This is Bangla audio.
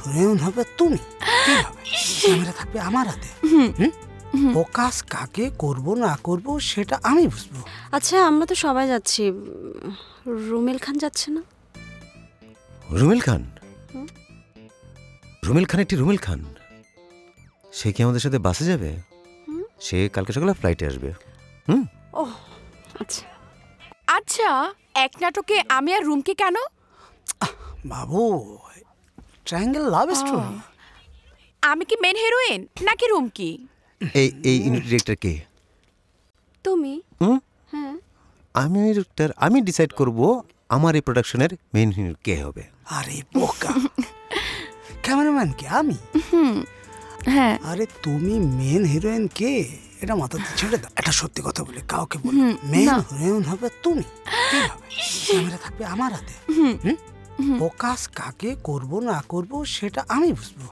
হিরোইন হবে তুমি, ক্যামেরা থাকবে আমার হাতে। ফোকাস কাকে করব না করব সেটা আমি বুঝবো। আচ্ছা আমরা তো সবাই যাচ্ছি, রুমেল খান যাচ্ছে না? রুমেল খান? রুমেল খান একটি রুমেল খান, সে কি আমাদের সাথে বাসে যাবে? সে কালকে সকালে ফ্লাইটে আসবে। ও আচ্ছা। আচ্ছা, এক নাটকে আমি আর রুমকি কেন? বাবু, ট্রায়াঙ্গেল লাভ স্টোরি। আমি কি মেন হিরোইন নাকি রুমকি? এই ডিরেক্টর কে? তুমি? হ্যাঁ আমি ডিরেক্টর, আমি ডিসাইড করব আমার এই প্রোডাকশনের মেইন হিরো কে হবে। আরে বোকা, ক্যামেরাম্যান কে? আমি? হ্যাঁ। আরে তুমি মেন হিরোইন কে এটা মাথাতে ছেড়ে দাও। এটা সত্যি কথা বলে কাউকে বল, মেন হিরোইন হবে তুমি, ক্যামেরা থাকবে আমার হাতে। ফোকাস কাকে করব না করব সেটা আমি বুঝবো।